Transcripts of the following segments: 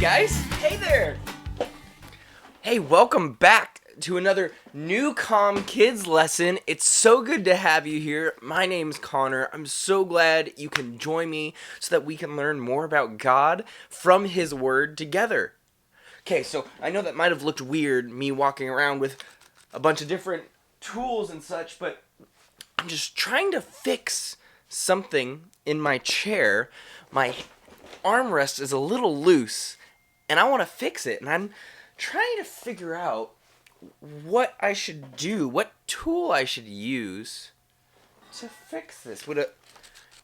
guys. Hey there. Hey, welcome back to another New Calm Kids lesson. It's so good to have you here. My name's Connor. I'm so glad you can join me so that we can learn more about God from His Word together. Okay, so I know that might have looked weird, me walking around with a bunch of different tools and such, but I'm just trying to fix something in my chair. My armrest is a little loose, and I want to fix it, and I'm trying to figure out what I should do, what tool I should use to fix this. Would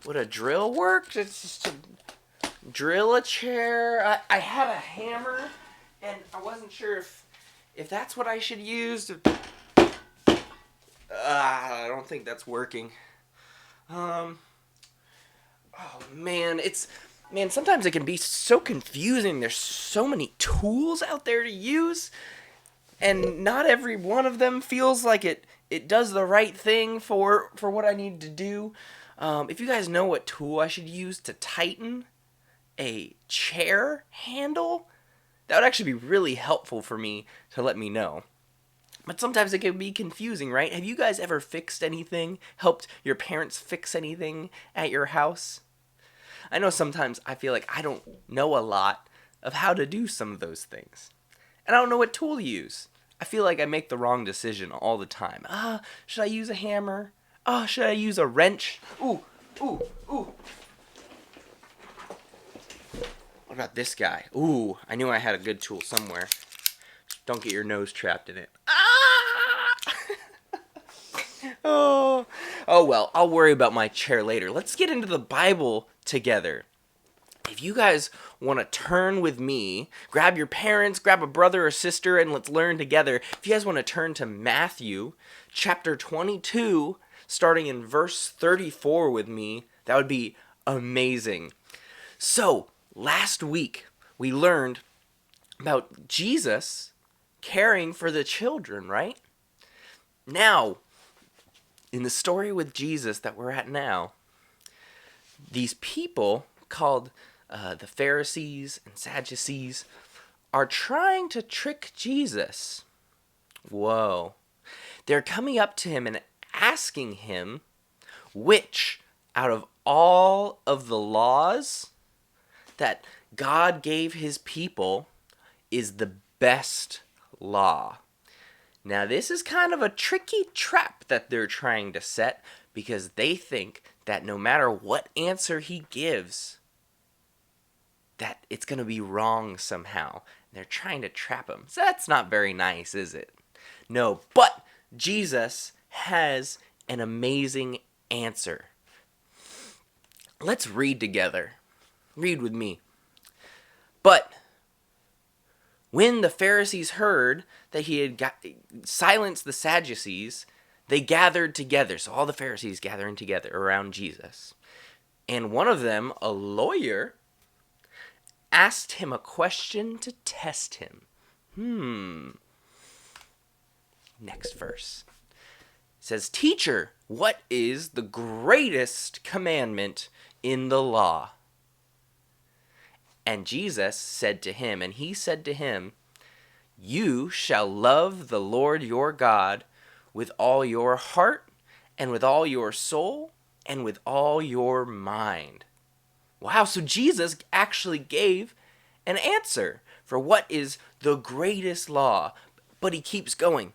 a drill work? It's just to drill a chair. I had a hammer, and I wasn't sure if that's what I should use. I don't think that's working. Oh man, sometimes it can be so confusing. There's so many tools out there to use, and not every one of them feels like it does the right thing for what I need to do. If you guys know what tool I should use to tighten a chair handle, that would actually be really helpful for me to let me know. But sometimes it can be confusing, right? Have you guys ever fixed anything? Helped your parents fix anything at your house? I know sometimes I feel like I don't know a lot of how to do some of those things. And I don't know what tool to use. I feel like I make the wrong decision all the time. Should I use a hammer? Should I use a wrench? Ooh. What about this guy? Ooh, I knew I had a good tool somewhere. Don't get your nose trapped in it. Oh well, I'll worry about my chair later. Let's get into the Bible together. If you guys want to turn with me, grab your parents, grab a brother or sister, and let's learn together. If you guys want to turn to Matthew chapter 22, starting in verse 34 with me, that would be amazing. So, last week, we learned about Jesus caring for the children, right? Now, in the story with Jesus that we're at now, these people called the Pharisees and Sadducees are trying to trick Jesus. Whoa. They're coming up to him and asking him which out of all of the laws that God gave his people is the best law. Now, this is kind of a tricky trap that they're trying to set because they think that no matter what answer he gives, that it's going to be wrong somehow. They're trying to trap him. So that's not very nice, is it? No, but Jesus has an amazing answer. Let's read together. Read with me. But when the Pharisees heard that he had silenced the Sadducees, they gathered together. So all the Pharisees gathering together around Jesus. And one of them, a lawyer, asked him a question to test him. Next verse. It says, "Teacher, what is the greatest commandment in the law?" And Jesus said to him, "You shall love the Lord your God with all your heart and with all your soul and with all your mind." Wow, so Jesus actually gave an answer for what is the greatest law, but he keeps going.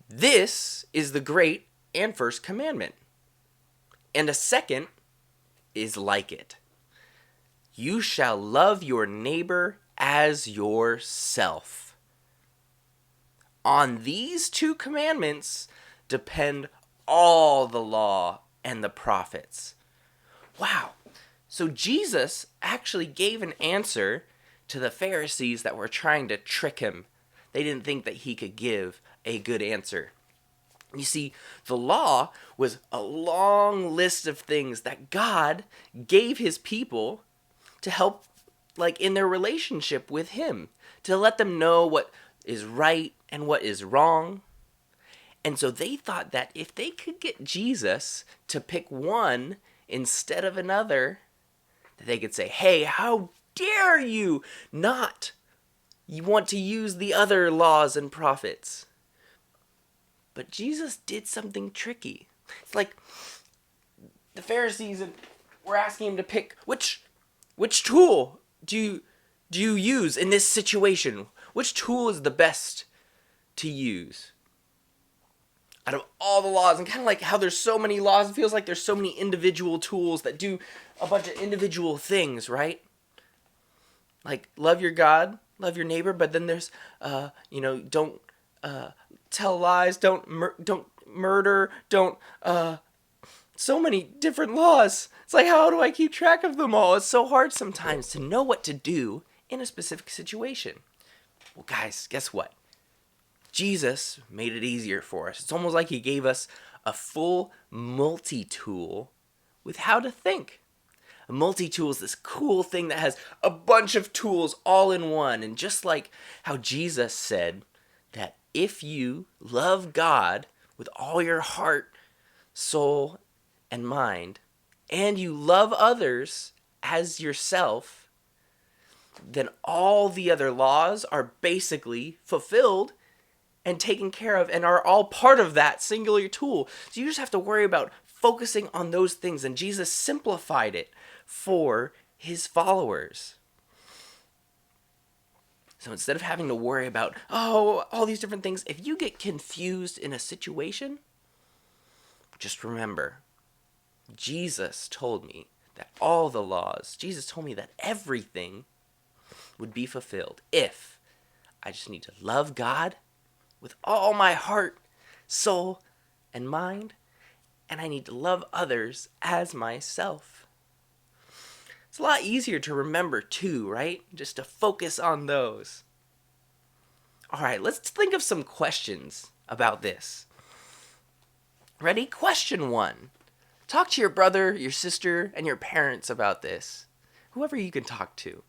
This is the great and first commandment, and a second is like it. You shall love your neighbor as yourself. On these two commandments depend all the law and the prophets. Wow. So Jesus actually gave an answer to the Pharisees that were trying to trick him. They didn't think that he could give a good answer. You see, the law was a long list of things that God gave his people to help, like, in their relationship with him, to let them know what is right and what is wrong. And so they thought that if they could get Jesus to pick one instead of another, that they could say, "Hey, how dare you not? You want to use the other laws and prophets. But Jesus did something tricky. It's like the Pharisees were asking him to pick which tool do you use in this situation? Which tool is the best to use? Out of all the laws, and kind of like how there's so many laws, it feels like there's so many individual tools that do a bunch of individual things, right? Like love your God, love your neighbor, but then there's, don't tell lies, don't murder, don't, so many different laws. It's like, how do I keep track of them all? It's so hard sometimes to know what to do in a specific situation. Well, guys, guess what? Jesus made it easier for us. It's almost like he gave us a full multi-tool with how to think. A multi-tool is this cool thing that has a bunch of tools all in one. And just like how Jesus said that if you love God with all your heart, soul, and mind, and you love others as yourself, then all the other laws are basically fulfilled and taken care of and are all part of that singular tool. So you just have to worry about focusing on those things, and Jesus simplified it for his followers. So instead of having to worry about, all these different things, if you get confused in a situation, just remember, Jesus told me that all the laws, Jesus told me that everything would be fulfilled if I just need to love God with all my heart, soul, and mind, and I need to love others as myself. It's a lot easier to remember too, right? Just to focus on those. All right, let's think of some questions about this. Ready? Question 1. Talk to your brother, your sister, and your parents about this. Whoever you can talk to.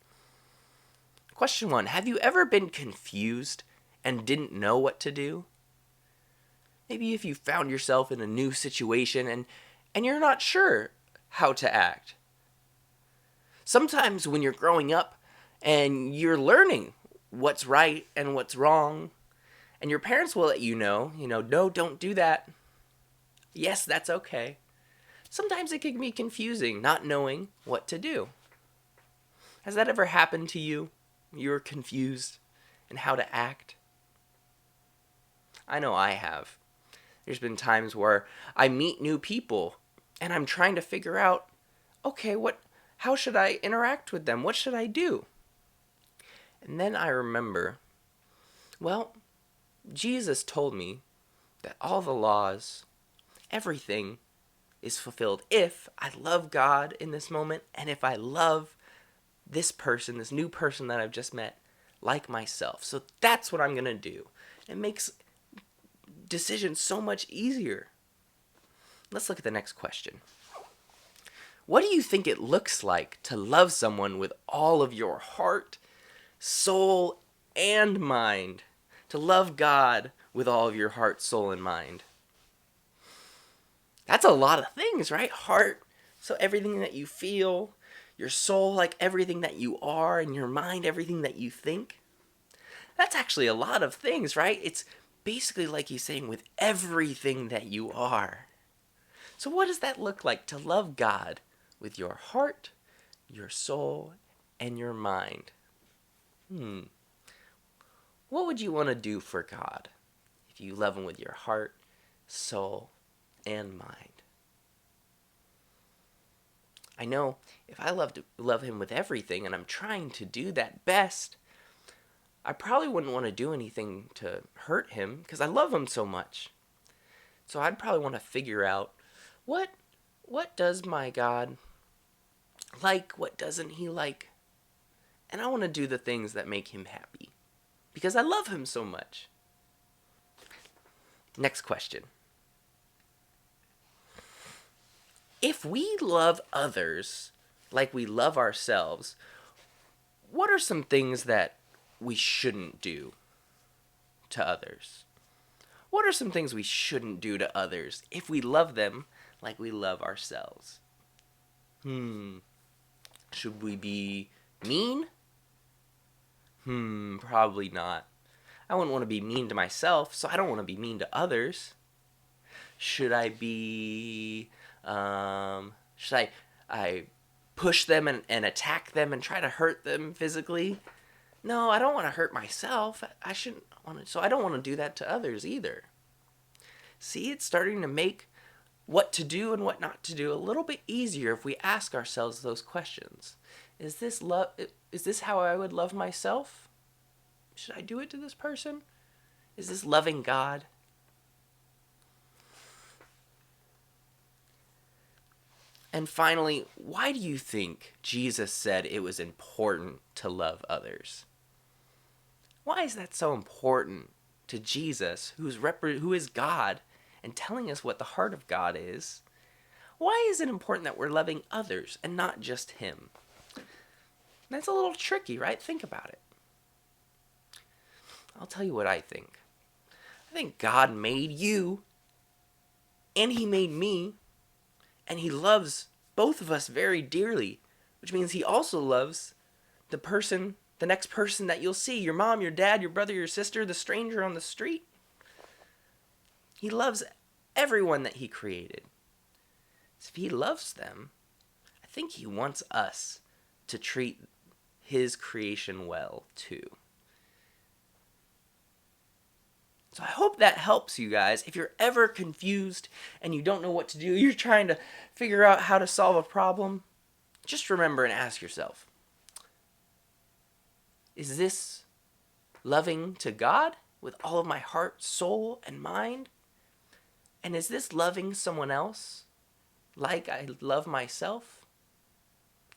Question 1. Have you ever been confused and didn't know what to do? Maybe if you found yourself in a new situation and you're not sure how to act. Sometimes when you're growing up and you're learning what's right and what's wrong, and your parents will let you know, no, don't do that. Yes, that's okay. Sometimes it can be confusing not knowing what to do. Has that ever happened to you? You're confused in how to act? I know I have. There's been times where I meet new people and I'm trying to figure out, okay, how should I interact with them? What should I do? And then I remember, well, Jesus told me that all the laws, everything is fulfilled if I love God in this moment and if I love this person, this new person that I've just met, like myself. So that's what I'm going to do. It makes decisions so much easier. Let's look at the next question. What do you think it looks like to love someone with all of your heart, soul, and mind? To love God with all of your heart, soul, and mind. That's a lot of things, right? Heart, so everything that you feel. Your soul, like everything that you are. And your mind, everything that you think. That's actually a lot of things, right? It's basically like he's saying with everything that you are. So what does that look like to love God with your heart, your soul, and your mind? What would you want to do for God if you love him with your heart, soul, and mind? I know if I love him with everything and I'm trying to do that best, I probably wouldn't want to do anything to hurt him because I love him so much. So I'd probably want to figure out what does my God like, what doesn't he like? And I want to do the things that make him happy because I love him so much. Next question. If we love others like we love ourselves, what are some things that we shouldn't do to others? What are some things we shouldn't do to others if we love them like we love ourselves? Should we be Mean? Probably not. I wouldn't want to be mean to myself, so I don't want to be mean to others. Should I be, should I push them and attack them and try to hurt them physically? No, I don't want to hurt myself. I shouldn't want to, so I don't want to do that to others either. See, it's starting to make what to do and what not to do a little bit easier if we ask ourselves those questions. Is this love? Is this how I would love myself? Should I do it to this person? Is this loving God? And finally, why do you think Jesus said it was important to love others? Why is that so important to Jesus, who is God, and telling us what the heart of God is? Why is it important that we're loving others and not just Him? That's a little tricky, right? Think about it. I'll tell you what I think. I think God made you, and He made me, and He loves both of us very dearly, which means He also loves the next person that you'll see, your mom, your dad, your brother, your sister, the stranger on the street. He loves everyone that He created. So if He loves them, I think He wants us to treat His creation well too. So I hope that helps you guys. If you're ever confused and you don't know what to do, you're trying to figure out how to solve a problem, just remember and ask yourself, is this loving to God with all of my heart, soul, and mind? And is this loving someone else like I love myself?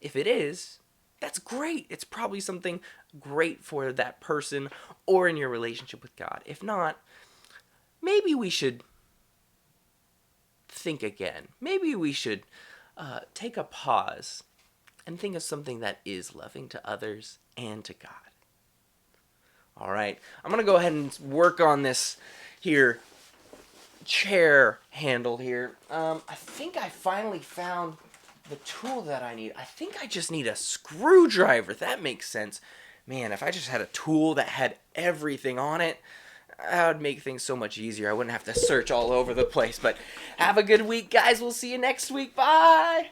If it is, that's great. It's probably something great for that person or in your relationship with God. If not, maybe we should think again. Maybe we should take a pause and think of something that is loving to others and to God. All right, I'm going to go ahead and work on this here chair handle here. I think I finally found the tool that I need. I think I just need a screwdriver. That makes sense. Man, if I just had a tool that had everything on it, that would make things so much easier. I wouldn't have to search all over the place. But have a good week, guys. We'll see you next week. Bye.